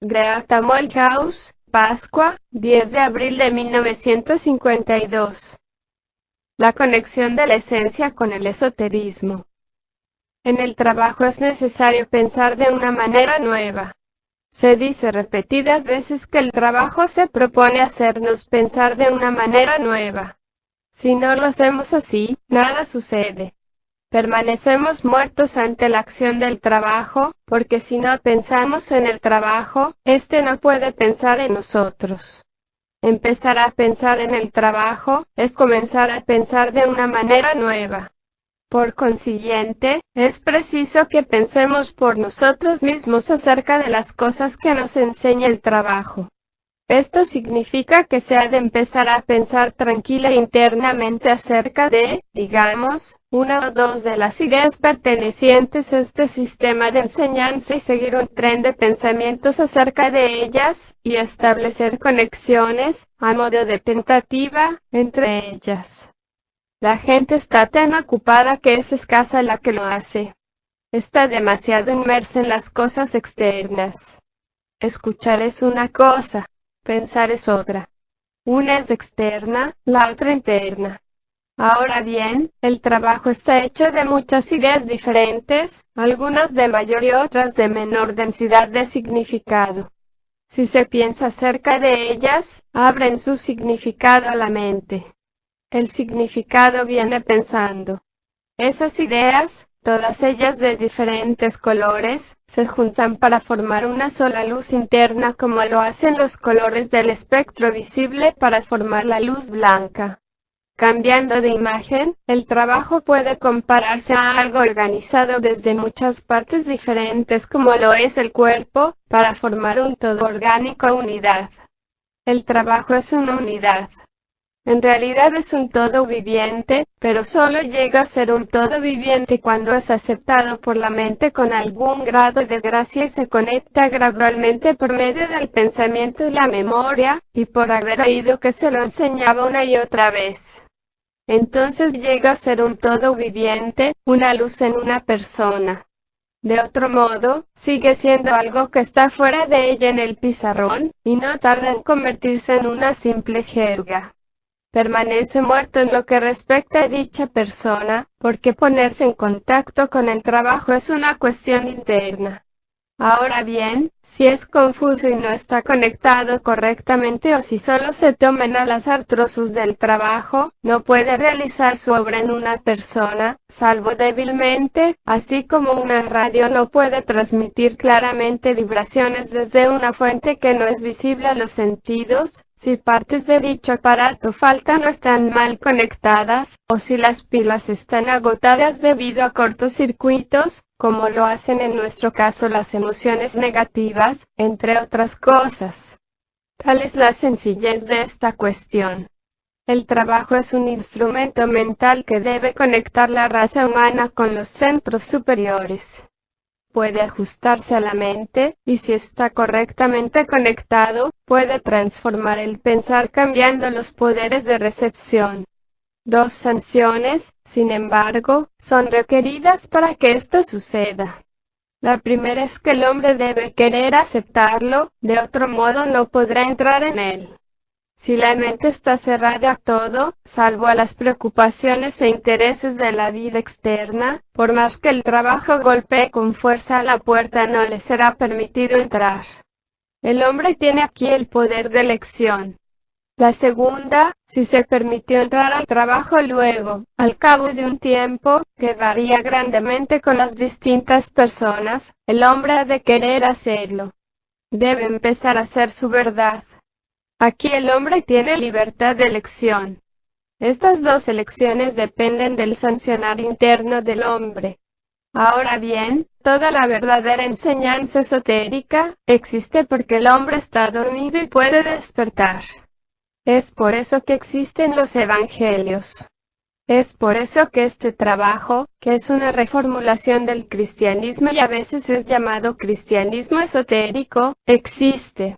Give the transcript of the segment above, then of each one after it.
Greta Molthaus, Pascua, 10 de abril de 1952. La conexión de la esencia con el esoterismo. En el trabajo es necesario pensar de una manera nueva. Se dice repetidas veces que el trabajo se propone hacernos pensar de una manera nueva. Si no lo hacemos así, nada sucede. Permanecemos muertos ante la acción del trabajo, porque si no pensamos en el trabajo, éste no puede pensar en nosotros. Empezar a pensar en el trabajo, es comenzar a pensar de una manera nueva. Por consiguiente, es preciso que pensemos por nosotros mismos acerca de las cosas que nos enseña el trabajo. Esto significa que se ha de empezar a pensar tranquila e internamente acerca de, digamos, una o dos de las ideas pertenecientes a este sistema de enseñanza y seguir un tren de pensamientos acerca de ellas, y establecer conexiones, a modo de tentativa, entre ellas. La gente está tan ocupada que es escasa la que lo hace. Está demasiado inmersa en las cosas externas. Escuchar es una cosa. Pensar es otra. Una es externa, la otra interna. Ahora bien, el trabajo está hecho de muchas ideas diferentes, algunas de mayor y otras de menor densidad de significado. Si se piensa acerca de ellas, abren su significado a la mente. El significado viene pensando. Esas ideas, todas ellas de diferentes colores, se juntan para formar una sola luz interna como lo hacen los colores del espectro visible para formar la luz blanca. Cambiando de imagen, el trabajo puede compararse a algo organizado desde muchas partes diferentes como lo es el cuerpo, para formar un todo orgánico unidad. El trabajo es una unidad. En realidad es un todo viviente, pero solo llega a ser un todo viviente cuando es aceptado por la mente con algún grado de gracia y se conecta gradualmente por medio del pensamiento y la memoria, y por haber oído que se lo enseñaba una y otra vez. Entonces llega a ser un todo viviente, una luz en una persona. De otro modo, sigue siendo algo que está fuera de ella en el pizarrón, y no tarda en convertirse en una simple jerga. Permanece muerto en lo que respecta a dicha persona, porque ponerse en contacto con el trabajo es una cuestión interna. Ahora bien, si es confuso y no está conectado correctamente o si solo se toman al azar trozos del trabajo, no puede realizar su obra en una persona, salvo débilmente, así como una radio no puede transmitir claramente vibraciones desde una fuente que no es visible a los sentidos. Si partes de dicho aparato faltan o están mal conectadas, o si las pilas están agotadas debido a cortocircuitos, como lo hacen en nuestro caso las emociones negativas, entre otras cosas. Tal es la sencillez de esta cuestión. El trabajo es un instrumento mental que debe conectar la raza humana con los centros superiores. Puede ajustarse a la mente, y si está correctamente conectado, puede transformar el pensar cambiando los poderes de recepción. Dos sanciones, sin embargo, son requeridas para que esto suceda. La primera es que el hombre debe querer aceptarlo, de otro modo no podrá entrar en él. Si la mente está cerrada a todo, salvo a las preocupaciones e intereses de la vida externa, por más que el trabajo golpee con fuerza a la puerta no le será permitido entrar. El hombre tiene aquí el poder de elección. La segunda, si se permitió entrar al trabajo luego, al cabo de un tiempo, que varía grandemente con las distintas personas, el hombre ha de querer hacerlo. Debe empezar a hacer su verdad. Aquí el hombre tiene libertad de elección. Estas dos elecciones dependen del sancionar interno del hombre. Ahora bien, toda la verdadera enseñanza esotérica existe porque el hombre está dormido y puede despertar. Es por eso que existen los evangelios. Es por eso que este trabajo, que es una reformulación del cristianismo y a veces es llamado cristianismo esotérico, existe.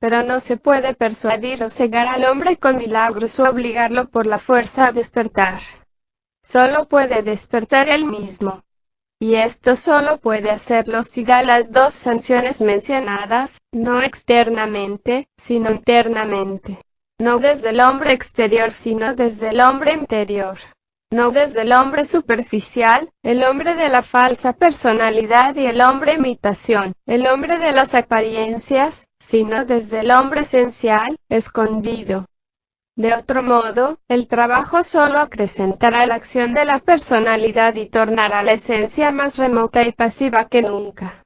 Pero no se puede persuadir o cegar al hombre con milagros o obligarlo por la fuerza a despertar. Solo puede despertar él mismo. y esto solo puede hacerlo si da las dos sanciones mencionadas, no externamente, sino internamente. No desde el hombre exterior sino desde el hombre interior. No desde el hombre superficial, el hombre de la falsa personalidad y el hombre imitación, el hombre de las apariencias, sino desde el hombre esencial, escondido. De otro modo, el trabajo solo acrecentará la acción de la personalidad y tornará la esencia más remota y pasiva que nunca.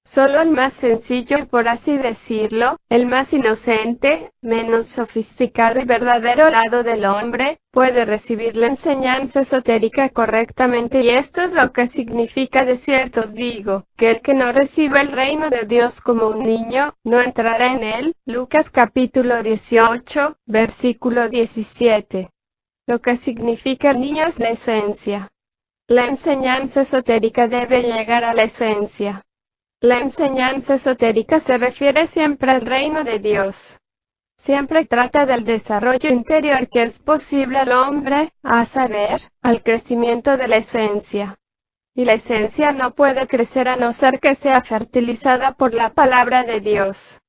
Solo el más sencillo y, por así decirlo, el más inocente, menos sofisticado y verdadero lado del hombre, puede recibir la enseñanza esotérica correctamente, y esto es lo que significa de cierto os digo, que el que no reciba el reino de Dios como un niño, no entrará en él. Lucas capítulo 18, versículo 17. Lo que significa el niño es la esencia. La enseñanza esotérica debe llegar a la esencia. La enseñanza esotérica se refiere siempre al reino de Dios. Siempre trata del desarrollo interior que es posible al hombre, a saber, al crecimiento de la esencia. Y la esencia no puede crecer a no ser que sea fertilizada por la palabra de Dios.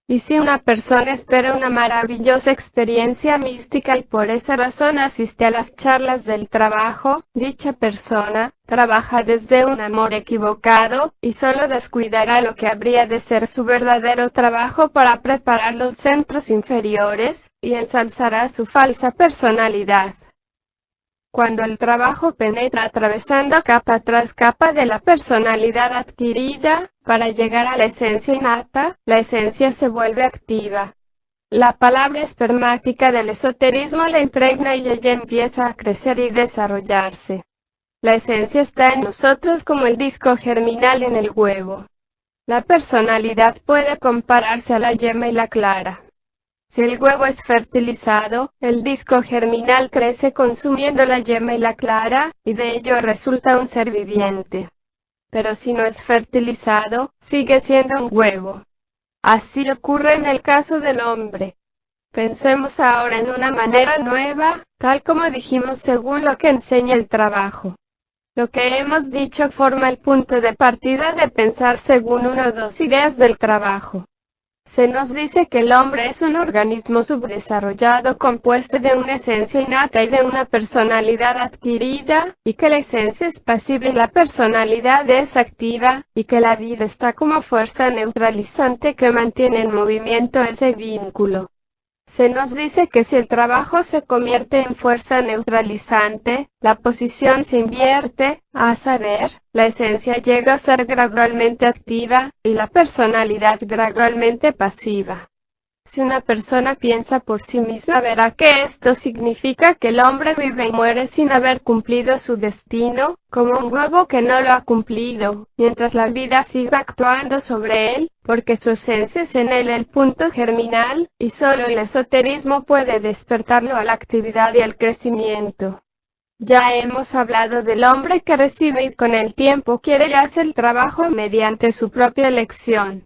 Y si una persona espera una maravillosa experiencia mística y por esa razón asiste a las charlas del trabajo, dicha persona trabaja desde un amor equivocado, y solo descuidará lo que habría de ser su verdadero trabajo para preparar los centros inferiores, y ensalzará su falsa personalidad. Cuando el trabajo penetra atravesando capa tras capa de la personalidad adquirida, para llegar a la esencia innata, la esencia se vuelve activa. La palabra espermática del esoterismo la impregna y ella empieza a crecer y desarrollarse. La esencia está en nosotros como el disco germinal en el huevo. La personalidad puede compararse a la yema y la clara. Si el huevo es fertilizado, el disco germinal crece consumiendo la yema y la clara, y de ello resulta un ser viviente. Pero si no es fertilizado, sigue siendo un huevo. Así ocurre en el caso del hombre. Pensemos ahora en una manera nueva, tal como dijimos según lo que enseña el trabajo. Lo que hemos dicho forma el punto de partida de pensar según una o dos ideas del trabajo. Se nos dice que el hombre es un organismo subdesarrollado compuesto de una esencia innata y de una personalidad adquirida, y que la esencia es pasiva y la personalidad es activa, y que la vida está como fuerza neutralizante que mantiene en movimiento ese vínculo. Se nos dice que si el trabajo se convierte en fuerza neutralizante, la posición se invierte, a saber, la esencia llega a ser gradualmente activa, y la personalidad gradualmente pasiva. Si una persona piensa por sí misma verá que esto significa que el hombre vive y muere sin haber cumplido su destino, como un huevo que no lo ha cumplido, mientras la vida siga actuando sobre él, porque su esencia es en él el punto germinal, y solo el esoterismo puede despertarlo a la actividad y al crecimiento. Ya hemos hablado del hombre que recibe y con el tiempo quiere y hace el trabajo mediante su propia elección.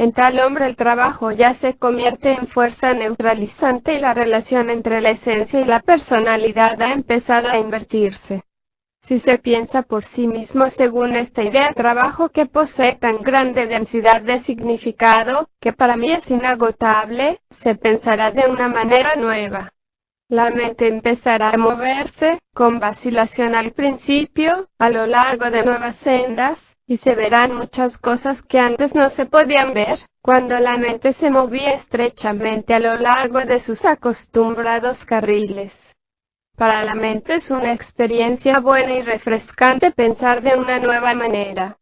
En tal hombre el trabajo ya se convierte en fuerza neutralizante y la relación entre la esencia y la personalidad ha empezado a invertirse. Si se piensa por sí mismo según esta idea, trabajo que posee tan grande densidad de significado, que para mí es inagotable, se pensará de una manera nueva. La mente empezará a moverse, con vacilación al principio, a lo largo de nuevas sendas, y se verán muchas cosas que antes no se podían ver, cuando la mente se movía estrechamente a lo largo de sus acostumbrados carriles. Para la mente es una experiencia buena y refrescante pensar de una nueva manera.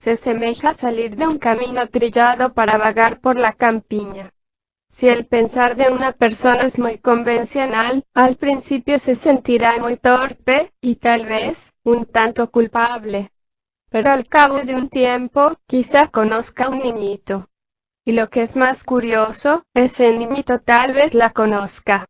Se asemeja a salir de un camino trillado para vagar por la campiña. Si el pensar de una persona es muy convencional, al principio se sentirá muy torpe, y tal vez, un tanto culpable. Pero al cabo de un tiempo, quizá conozca a un niñito. Y lo que es más curioso, ese niñito tal vez la conozca.